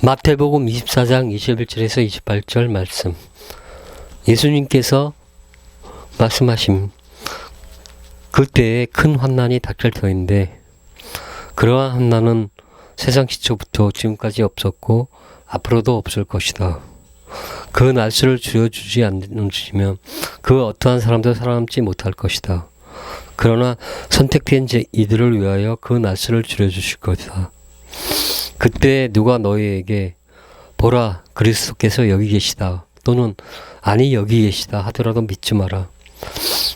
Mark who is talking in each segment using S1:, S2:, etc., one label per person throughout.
S1: 마태복음 24장 21절에서 28절 말씀. 예수님께서 말씀하심. 그때에 큰 환난이 닥칠 터인데 그러한 환난은 세상 시초부터 지금까지 없었고 앞으로도 없을 것이다. 그 날수를 줄여주지 않으시면 그 어떠한 사람도 살아남지 못할 것이다. 그러나 선택된 이들을 위하여 그 날수를 줄여주실 것이다. 그때 누가 너희에게 보라 그리스도께서 여기 계시다 또는 아니 여기 계시다 하더라도 믿지 마라.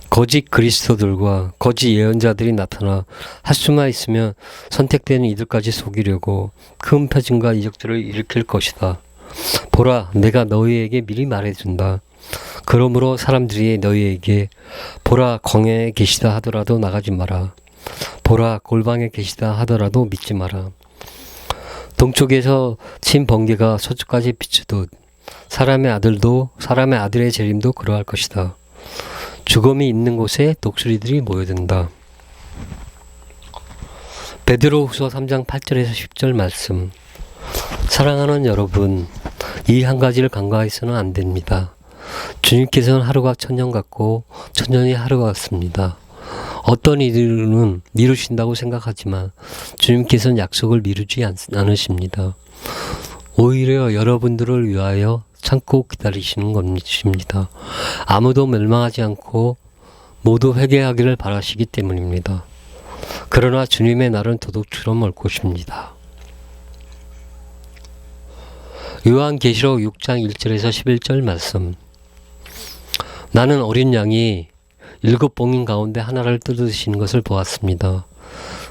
S1: 거짓 그리스도들과 거짓 예언자들이 나타나 할 수만 있으면 선택된 이들까지 속이려고 큰 표징과 이적들을 일으킬 것이다. 보라 내가 너희에게 미리 말해준다. 그러므로 사람들이 너희에게 보라 광야에 계시다 하더라도 나가지 마라. 보라 골방에 계시다 하더라도 믿지 마라. 동쪽에서 친 번개가 서쪽까지 비추듯 사람의 아들의 재림도 그러할 것이다. 죽음이 있는 곳에 독수리들이 모여든다. 베드로후서 3장 8절에서 10절 말씀. 사랑하는 여러분, 이 한 가지를 간과해서는 안 됩니다. 주님께서는 하루가 천년 같고 천년이 하루 같습니다. 어떤 이들은 미루신다고 생각하지만 주님께서는 약속을 미루지 않으십니다. 오히려 여러분들을 위하여 참고 기다리시는 것입니다. 아무도 멸망하지 않고 모두 회개하기를 바라시기 때문입니다. 그러나 주님의 날은 도둑처럼 올 것입니다. 요한계시록 6장 1절에서 11절 말씀. 나는 어린 양이 7봉인 가운데 하나를 뜯으시는 것을 보았습니다.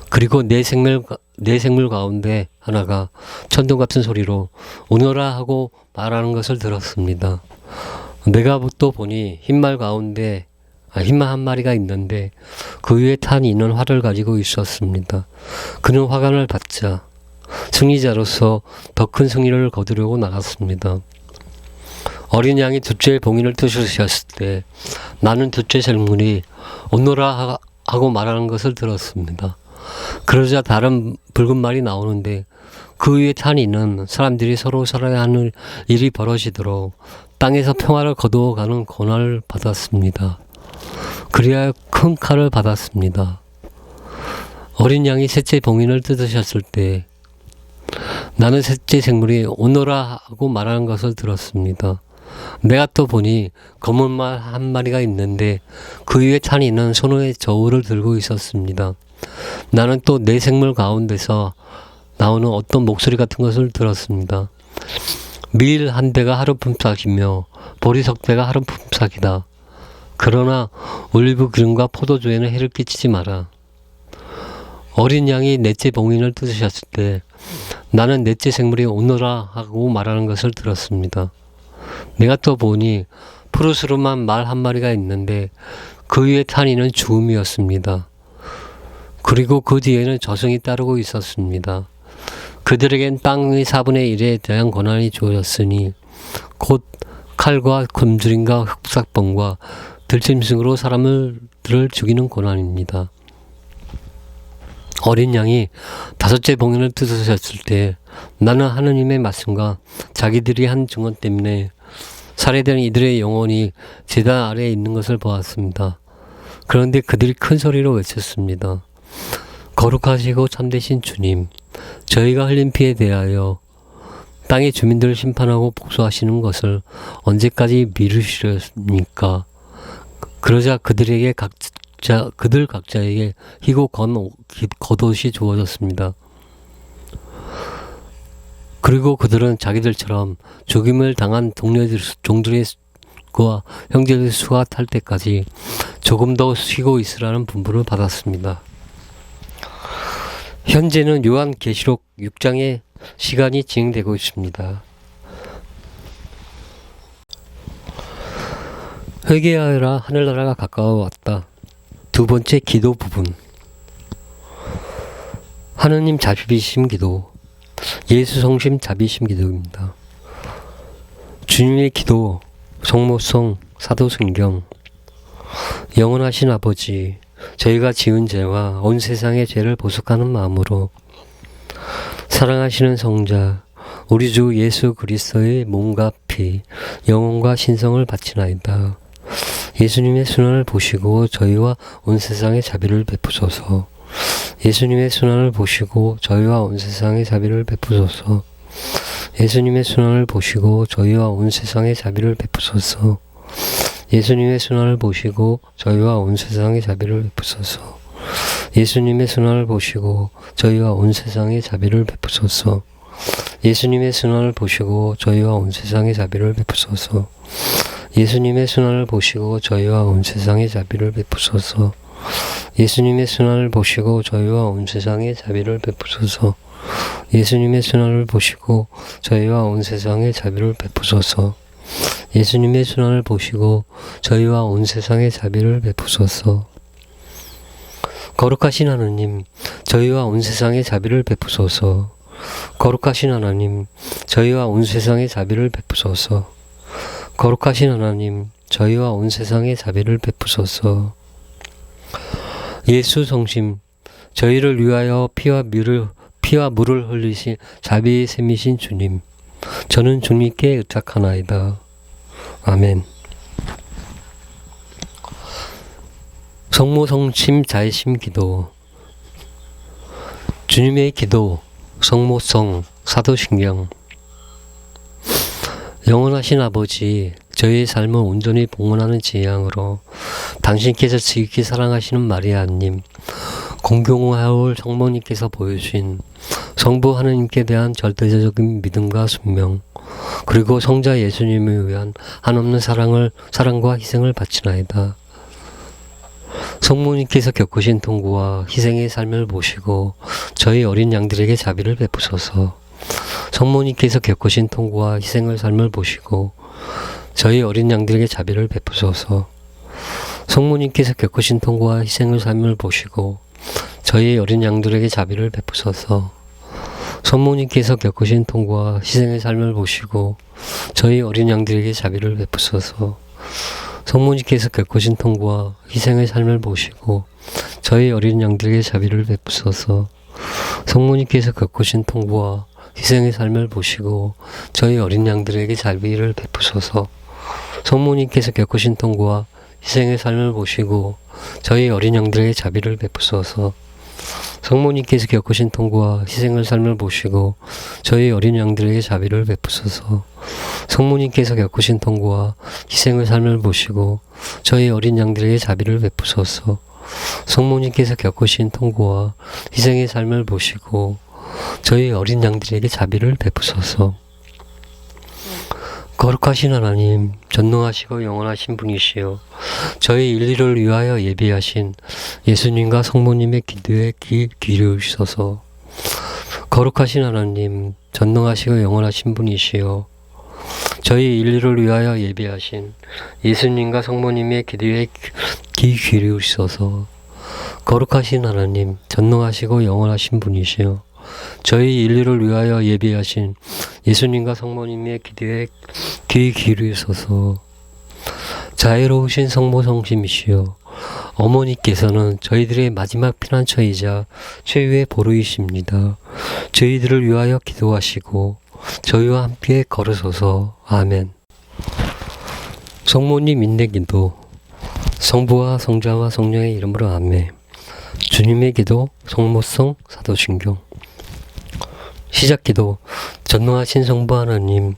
S1: 그리고 네 생물 가운데 하나가 천둥 같은 소리로 오너라 하고 말하는 것을 들었습니다. 내가 또 보니 흰말 한 마리가 있는데 그 위에 탄 이는 활을 가지고 있었습니다. 그는 화관을 받자 승리자로서 더 큰 승리를 거두려고 나갔습니다. 어린 양이 둘째 봉인을 뜯으셨을 때 나는 둘째 생물이 오너라 하고 말하는 것을 들었습니다. 그러자 다른 붉은 말이 나오는데 그 위에 탄 이는 사람들이 서로 살아야 하는 일이 벌어지도록 땅에서 평화를 거두어가는 권한을 받았습니다. 그리하여 큰 칼을 받았습니다. 어린 양이 셋째 봉인을 뜯으셨을 때 나는 셋째 생물이 오너라 하고 말하는 것을 들었습니다. 내가 또 보니 검은 말 한 마리가 있는데 그 위에 탄 이는 손에 저울을 들고 있었습니다. 나는 또 네 생물 가운데서 나오는 어떤 목소리 같은 것을 들었습니다. 밀 한 대가 하루 품삯이며 보리 석 대가 하루 품삯이다. 그러나 올리브 기름과 포도주에는 해를 끼치지 마라. 어린 양이 넷째 봉인을 뜯으셨을 때 나는 넷째 생물이 오너라 하고 말하는 것을 들었습니다. 내가 또 보니 푸르스름한 말 한 마리가 있는데 그 위에 탄 이는 죽음이었습니다. 그리고 그 뒤에는 저승이 따르고 있었습니다. 그들에겐 땅의 4분의 1에 대한 권한이 주어졌으니 곧 칼과 굶주림과 흑삭범과 들짐승으로 사람들을 죽이는 권한입니다. 어린 양이 다섯째 봉인을 뜯으셨을 때 나는 하느님의 말씀과 자기들이 한 증언 때문에 살해된 이들의 영혼이 제단 아래에 있는 것을 보았습니다. 그런데 그들이 큰 소리로 외쳤습니다. 거룩하시고 참되신 주님, 저희가 흘린 피에 대하여 땅의 주민들을 심판하고 복수하시는 것을 언제까지 미루시렵니까? 그러자 그들 각자에게 희고 겉옷이 주어졌습니다. 그리고 그들은 자기들처럼 죽임을 당한 종들의 형제들의 수가 탈 때까지 조금 더 쉬고 있으라는 분부를 받았습니다. 현재는 요한계시록 6장의 시간이 진행되고 있습니다. 회개하여라 하늘나라가 가까워왔다. 두 번째 기도 부분. 하느님 자비심 기도, 예수 성심 자비심 기도입니다. 주님의 기도, 성모성, 사도성경. 영원하신 아버지, 저희가 지은 죄와 온 세상의 죄를 보속하는 마음으로 사랑하시는 성자, 우리 주 예수 그리스도의 몸과 피, 영혼과 신성을 바치나이다. 예수님의 순환을 보시고 저희와 온 세상에 자비를 베푸소서. 예수님의 순환을 보시고 저희와 온 세상에 자비를 베푸소서. 예수님의 순환을 보시고 저희와 온 세상에 자비를 베푸소서. 예수님의 순환을 보시고 저희와 온 세상에 자비를 베푸소서. 예수님의 순환을 보시고 저희와 온 세상에 자비를 베푸소서. 예수님의 순환을 보시고 저희와 온 세상에 자비를 베푸소서. 예수님의 순환을 보시고 저희와 온 세상에 자비를 베푸소서. 예수님의 순환을 보시고 저희와 온 세상에 자비를 베푸소서. 예수님의 순환을 보시고 저희와 온 세상에 자비를 베푸소서. 예수님의 순환을 보시고 저희와 온 세상에 자비를 베푸소서. 거룩하신 하나님, 저희와 온 세상에 자비를 베푸소서. 거룩하신 하나님, 저희와 온 세상에 자비를 베푸소서. 거룩하신 하나님, 저희와 온 세상에 자비를 베푸소서. 예수 성심, 저희를 위하여 피와 물을 흘리신 자비의 샘이신 주님, 저는 주님께 의탁하나이다. 아멘. 성모 성심 자애심 기도. 주님의 기도, 성모성, 사도신경. 영원하신 아버지, 저희의 삶을 온전히 봉헌하는 제양으로 당신께서 지극히 사랑하시는 마리아님, 공경하올 성모님께서 보여주신 성부 하느님께 대한 절대적인 믿음과 순명, 그리고 성자 예수님을 위한 한없는 사랑과 희생을 바치나이다. 성모님께서 겪으신 통고와 희생의 삶을 보시고 저희 어린 양들에게 자비를 베푸소서. 성모님께서 겪으신 통고와 희생의 삶을 보시고 저희 어린 양들에게 자비를 베푸소서. 성모님께서 겪으신 통고와 희생의 삶을 보시고 저희 어린 양들에게 자비를 베푸소서. 성모님께서 겪으신 통고와 희생의 삶을 보시고 저희 어린 양들에게 자비를 베푸소서. 성모님께서 겪으신 통고와 희생의 삶을 보시고 저희 어린 양들에게 자비를 베푸소서. 성모님께서 겪으신 통고와 희생의 삶을 보시고 저희 어린 양들에게 자비를 베푸소서. 성모님께서 겪으신 통고와 희생의 삶을 보시고 저희 어린 양들에게 자비를 베푸소서. 성모님께서 겪으신 통고와 희생의 삶을 보시고 저희 어린 양들에게 자비를 베푸소서. 성모님께서 겪으신 통고와 희생의 삶을 보시고 저희 어린 양들에게 자비를 베푸소서. 성모님께서 겪으신 통고와 희생의 삶을 보시고 저희 어린 양들에게 자비를 베푸소서. 거룩하신 하나님, 전능하시고 영원하신 분이시여, 저희 인류를 위하여 예비하신 예수님과 성모님의 기도에 귀 기울이소서. 거룩하신 하나님, 전능하시고 영원하신 분이시여, 저희 인류를 위하여 예비하신 예수님과 성모님의 기도에 귀 기울이소서. 거룩하신 하나님, 전능하시고 영원하신 분이시여, 저희 인류를 위하여 예비하신 예수님과 성모님의 기도에 귀 기울이소서. 자애로우신 성모 성심이시여, 어머니께서는 저희들의 마지막 피난처이자 최후의 보루이십니다. 저희들을 위하여 기도하시고 저희와 함께 걸으소서. 아멘. 성모님 인내기도. 성부와 성자와 성령의 이름으로 아멘. 주님의 기도, 성모성, 사도신경. 시작기도. 전능하신 성부 하나님,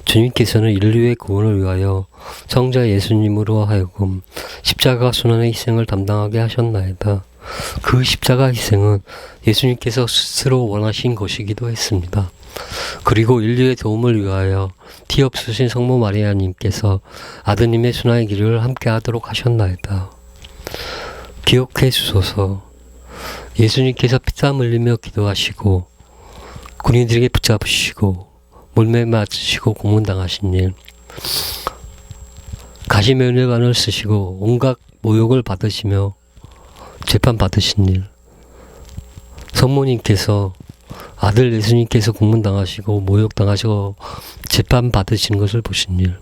S1: 주님께서는 인류의 구원을 위하여 성자 예수님으로 하여금 십자가 순환의 희생을 담당하게 하셨나이다. 그 십자가 희생은 예수님께서 스스로 원하신 것이기도 했습니다. 그리고 인류의 도움을 위하여 티 없으신 성모 마리아님께서 아드님의 순환의 길을 함께 하도록 하셨나이다. 기억해 주소서. 예수님께서 피땀 흘리며 기도하시고 군인들에게 붙잡으시고 물매 맞으시고 고문당하신 일, 가시면회관을 쓰시고 온갖 모욕을 받으시며 재판받으신 일, 성모님께서 아들 예수님께서 고문당하시고 모욕당하시고 재판받으시는 것을 보신 일,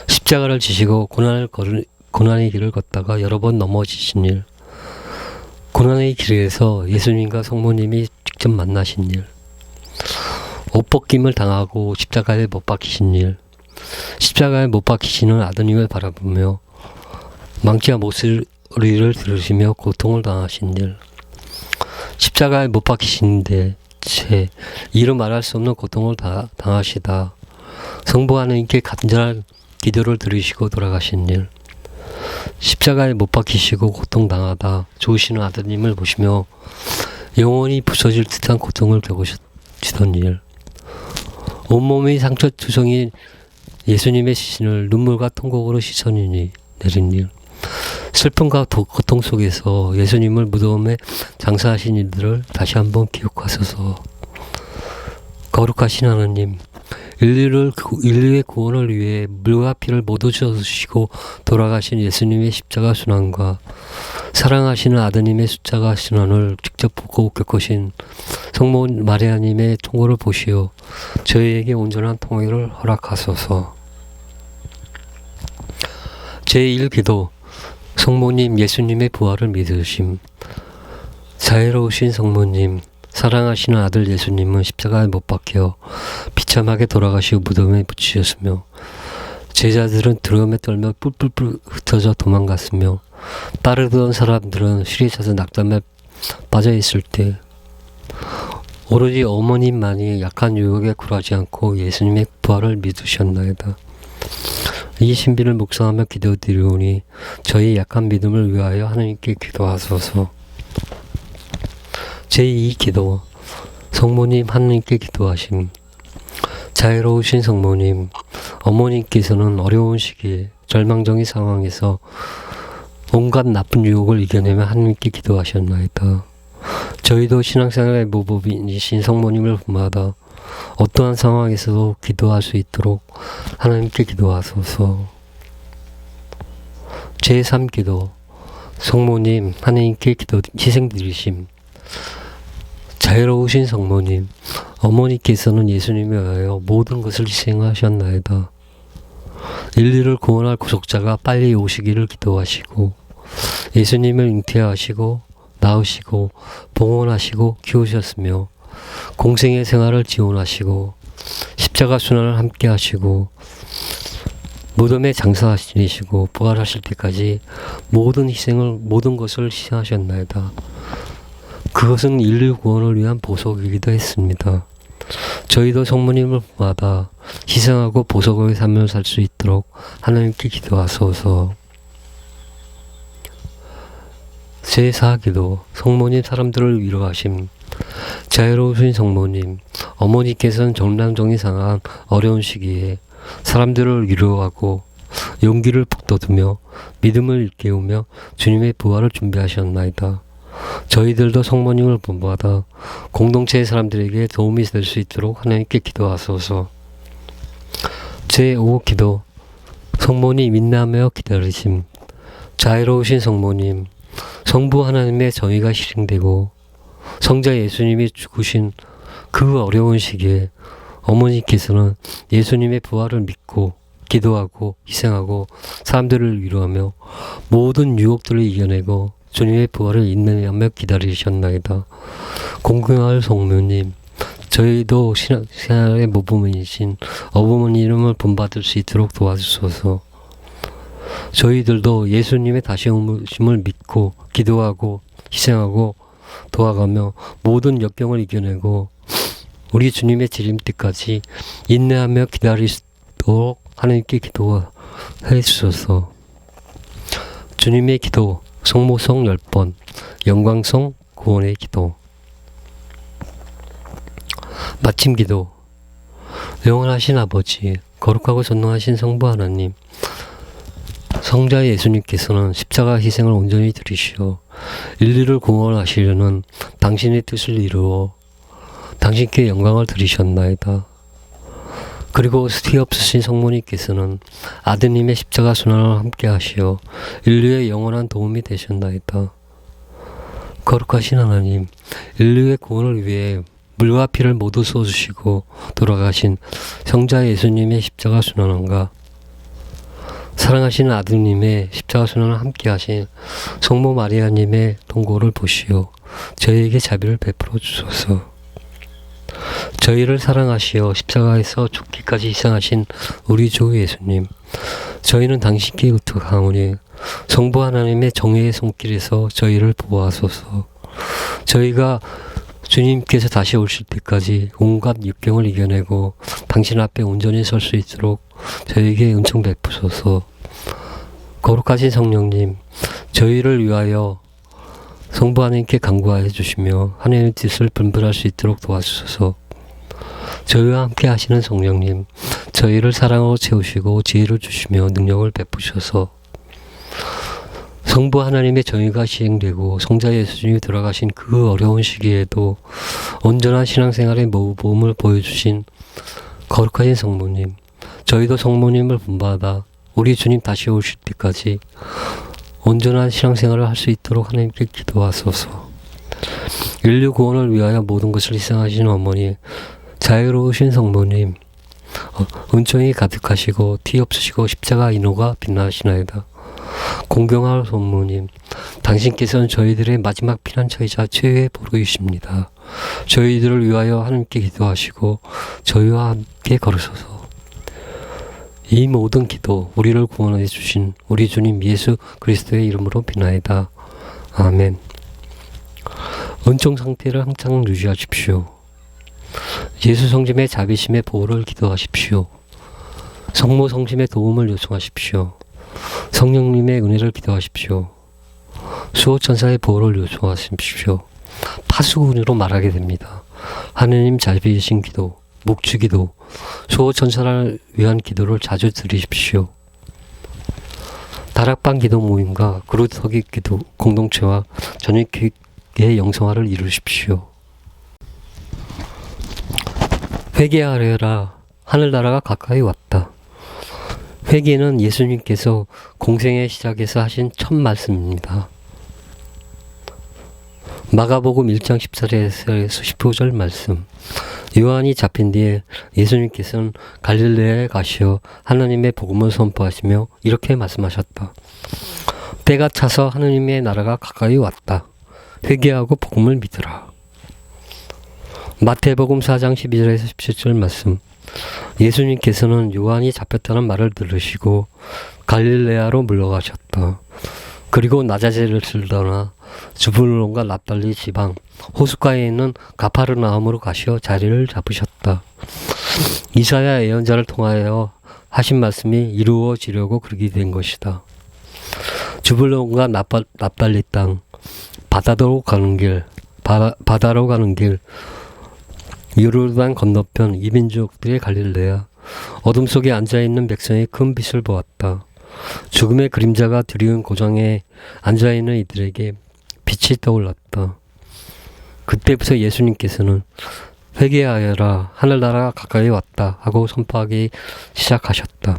S1: 십자가를 지시고 고난의 길을 걷다가 여러 번 넘어지신 일, 고난의 길에서 예수님과 성모님이 직접 만나신 일, 옷 벗김을 당하고 십자가에 못 박히신 일, 십자가에 못 박히시는 아드님을 바라보며 망치와 목소리를 들으시며 고통을 당하신 일, 십자가에 못 박히시는데 제 이루 말할 수 없는 고통을 당하시다 성부 하나님께 간절한 기도를 들으시고 돌아가신 일, 십자가에 못 박히시고 고통당하다 좋으시는 아드님을 보시며 영혼이 부서질 듯한 고통을 겪으시던 일, 온몸이 상처투성인 예수님의 시신을 눈물과 통곡으로 시선이 내린 일, 슬픔과 고통 속에서 예수님을 무덤에 장사하신 일들을 다시 한번 기억하소서. 거룩하신 하나님, 인류의 구원을 위해 물과 피를 모두 쏟으시고 돌아가신 예수님의 십자가 순환과 사랑하시는 아드님의 십자가 순환을 직접 보고 겪으신 성모 마리아님의 통고를 보시어 저희에게 온전한 통일을 허락하소서. 제1기도 성모님 예수님의 부활을 믿으심. 자애로우신 성모님, 사랑하시는 아들 예수님은 십자가에 못 박혀 비참하게 돌아가시고 무덤에 묻히셨으며 제자들은 두려움에 떨며 뿔뿔뿔 흩어져 도망갔으며 따르던 사람들은 실이 차서 낙담에 빠져 있을 때 오로지 어머님만이 약한 유혹에 굴하지 않고 예수님의 부활을 믿으셨나이다. 이 신비를 묵상하며 기도드리오니 저희 약한 믿음을 위하여 하나님께 기도하소서. 제2기도 성모님 하나님께 기도하심. 자애로우신 성모님, 어머님께서는 어려운 시기에 절망적인 상황에서 온갖 나쁜 유혹을 이겨내며 하나님께 기도하셨나이다. 저희도 신앙생활의 모범이신 성모님을 본받아 어떠한 상황에서도 기도할 수 있도록 하나님께 기도하소서. 제3기도 성모님 하나님께 희생드리심. 자애로우신 성모님, 어머니께서는 예수님에 의하여 모든 것을 희생하셨나이다. 인류를 구원할 구속자가 빨리 오시기를 기도하시고 예수님을 잉태하시고 낳으시고 봉헌하시고 키우셨으며 공생의 생활을 지원하시고 십자가 순환을 함께 하시고 무덤에 장사하시고 부활하실 때까지 모든 것을 희생하셨나이다. 그것은 인류 구원을 위한 보석이기도 했습니다. 저희도 성모님을 받아 희생하고 보석의 삶을 살 수 있도록 하나님께 기도하소서. 제4기도 성모님 사람들을 위로하심. 자애로우신 성모님, 어머니께서는 정량정이 상한 어려운 시기에 사람들을 위로하고 용기를 북돋우며 믿음을 일깨우며 주님의 부활을 준비하셨나이다. 저희들도 성모님을 본받아 공동체의 사람들에게 도움이 될 수 있도록 하나님께 기도하소서. 제5기도 성모님 인내하며 기다리심. 자애로우신 성모님, 성부 하나님의 정의가 실행되고 성자 예수님이 죽으신 그 어려운 시기에 어머니께서는 예수님의 부활을 믿고 기도하고 희생하고 사람들을 위로하며 모든 유혹들을 이겨내고 주님의 부활을 인내하며 기다리셨나이다. 공경할 성모님, 저희도 신앙생활의 모범이신 어머니 이름을 본받을 수 있도록 도와주소서. 저희들도 예수님의 다시 오심을 믿고 기도하고 희생하고 도와가며 모든 역경을 이겨내고 우리 주님의 재림 때까지 인내하며 기다리도록 하나님께 기도해 주소서. 주님의 기도 성모성 10번, 영광성 구원의 기도. 마침 기도. 영원하신 아버지, 거룩하고 전능하신 성부 하나님, 성자 예수님께서는 십자가 희생을 온전히 들이시어 인류를 구원하시려는 당신의 뜻을 이루어 당신께 영광을 드리셨나이다. 그리고 스티 없으신 성모님께서는 아드님의 십자가 순환을 함께 하시어 인류의 영원한 도움이 되셨나이다. 거룩하신 하나님, 인류의 구원을 위해 물과 피를 모두 쏟으시고 돌아가신 성자 예수님의 십자가 순환과 사랑하시는 아드님의 십자가 순환을 함께 하신 성모 마리아님의 동고를 보시어 저희에게 자비를 베풀어 주소서. 저희를 사랑하시어 십자가에서 죽기까지 희생하신 우리 주 예수님, 저희는 당신께 의탁하오니 성부 하나님의 정의의 손길에서 저희를 보호하소서. 저희가 주님께서 다시 오실 때까지 온갖 역경을 이겨내고 당신 앞에 온전히 설 수 있도록 저희에게 은총 베푸소서. 거룩하신 성령님, 저희를 위하여 성부 하나님께 간구하여 주시며 하나님의 뜻을 분별할 수 있도록 도와주소서. 저희와 함께 하시는 성령님, 저희를 사랑으로 채우시고 지혜를 주시며 능력을 베푸셔서 성부 하나님의 정의가 시행되고 성자 예수님이 돌아가신 그 어려운 시기에도 온전한 신앙생활의 모범을 보여주신 거룩하신 성모님, 저희도 성모님을 본받아 우리 주님 다시 오실 때까지 온전한 신앙생활을 할 수 있도록 하나님께 기도하소서. 인류 구원을 위하여 모든 것을 희생하신 어머니, 자유로우신 성모님, 은총이 가득하시고 티 없으시고 십자가 인호가 빛나시나이다. 공경할 성모님, 당신께서는 저희들의 마지막 피난처이자 최후의 보루이십니다. 저희들을 위하여 하나님께 기도하시고 저희와 함께 걸으소서. 이 모든 기도 우리를 구원해 주신 우리 주님 예수 그리스도의 이름으로 비나이다. 아멘. 은총 상태를 항상 유지하십시오. 예수 성심의 자비심의 보호를 기도하십시오. 성모 성심의 도움을 요청하십시오. 성령님의 은혜를 기도하십시오. 수호천사의 보호를 요청하십시오. 파수꾼으로 말하게 됩니다. 하느님 자비이신 기도, 묵주기도, 수호천사를 위한 기도를 자주 드리십시오. 다락방 기도 모임과 그루터기 기도 공동체와 전위교회의 영성화를 이루십시오. 회개하려라, 하늘나라가 가까이 왔다. 회개는 예수님께서 공생의 시작에서 하신 첫 말씀입니다. 마가복음 1장 14절에서 15절 말씀. 요한이 잡힌 뒤에 예수님께서는 갈릴레아에 가시어 하나님의 복음을 선포하시며 이렇게 말씀하셨다. 때가 차서 하나님의 나라가 가까이 왔다. 회개하고 복음을 믿으라. 마태복음 4장 12절에서 17절 말씀. 예수님께서는 요한이 잡혔다는 말을 들으시고 갈릴레아로 물러가셨다. 그리고 나자렛을 떠나 주불론과 납달리 지방 호숫가에 있는 가파르나움으로 가시어 자리를 잡으셨다. 이사야 예언자를 통하여 하신 말씀이 이루어지려고 그렇게 된 것이다. 주불론과 납달리 땅, 바다로 가는 길, 요르단 건너편 이민족들의 갈릴레아, 어둠 속에 앉아있는 백성의 큰 빛을 보았다. 죽음의 그림자가 드리운 고장에 앉아있는 이들에게 빛이 떠올랐다. 그때부터 예수님께서는 회개하여라, 하늘나라가 가까이 왔다 하고 선포하기 시작하셨다.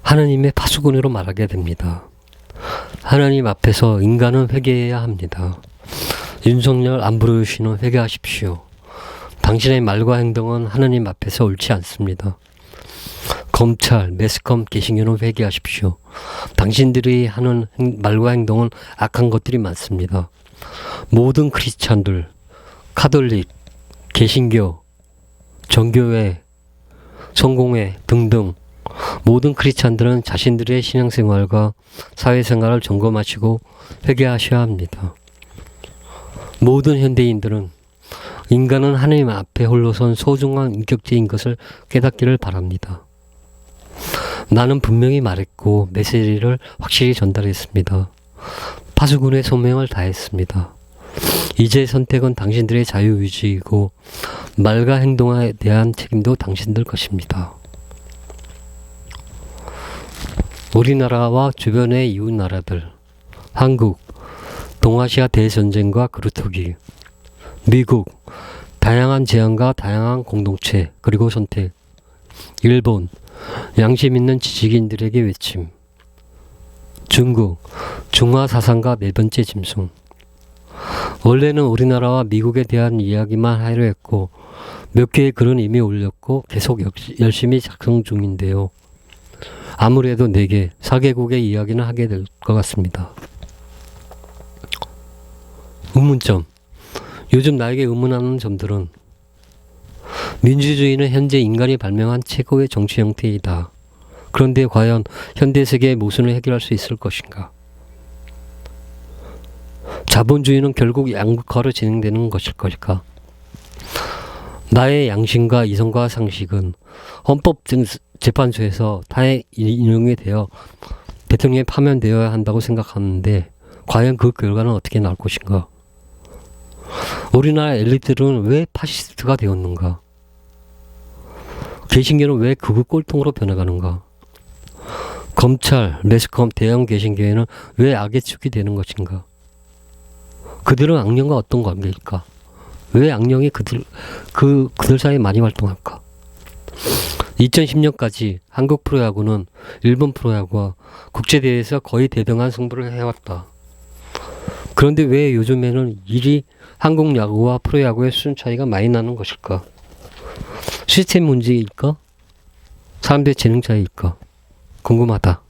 S1: 하나님의 파수꾼으로 말하게 됩니다. 하나님 앞에서 인간은 회개해야 합니다. 윤석열 안 부르시는 회개하십시오. 당신의 말과 행동은 하나님 앞에서 옳지 않습니다. 검찰, 매스컴, 개신교는 회개하십시오. 당신들이 하는 말과 행동은 악한 것들이 많습니다. 모든 크리스찬들, 카톨릭, 개신교, 정교회, 성공회 등등 모든 크리스찬들은 자신들의 신앙생활과 사회생활을 점검하시고 회개하셔야 합니다. 모든 현대인들은 인간은 하나님 앞에 홀로선 소중한 인격체인 것을 깨닫기를 바랍니다. 나는 분명히 말했고 메시지를 확실히 전달했습니다. 파수꾼의 소명을 다했습니다. 이제 선택은 당신들의 자유의지이고 말과 행동에 대한 책임도 당신들 것입니다. 우리나라와 주변의 이웃 나라들, 한국, 동아시아 대전쟁과 그루터기, 미국, 다양한 재앙과 다양한 공동체 그리고 선택, 일본, 양심 있는 지식인들에게 외침, 중국, 중화 사상과 네 번째 짐승. 원래는 우리나라와 미국에 대한 이야기만 하려 했고 몇 개의 글은 이미 올렸고 계속 열심히 작성 중인데요. 아무래도 4개, 4개국의 이야기는 하게 될 것 같습니다. 의문점. 요즘 나에게 의문하는 점들은 민주주의는 현재 인간이 발명한 최고의 정치 형태이다. 그런데 과연 현대 세계의 모순을 해결할 수 있을 것인가? 자본주의는 결국 양극화로 진행되는 것일 것일까? 나의 양심과 이성과 상식은 헌법재판소에서 다 인용이 되어 대통령에 파면되어야 한다고 생각하는데 과연 그 결과는 어떻게 나올 것인가? 우리나라 엘리트들은 왜 파시스트가 되었는가? 개신교는 왜 극우 꼴통으로 변해가는가? 검찰, 매스컴, 대형 개신교회는 왜 악의 축이 되는 것인가? 그들은 악령과 어떤 관계일까? 왜 악령이 그들 사이에 많이 활동할까? 2010년까지 한국 프로야구는 일본 프로야구와 국제대회에서 거의 대등한 승부를 해왔다. 그런데 왜 요즘에는 일이 한국 야구와 프로야구의 수준 차이가 많이 나는 것일까? 시스템 문제일까? 사람들의 재능 차이일까? 궁금하다.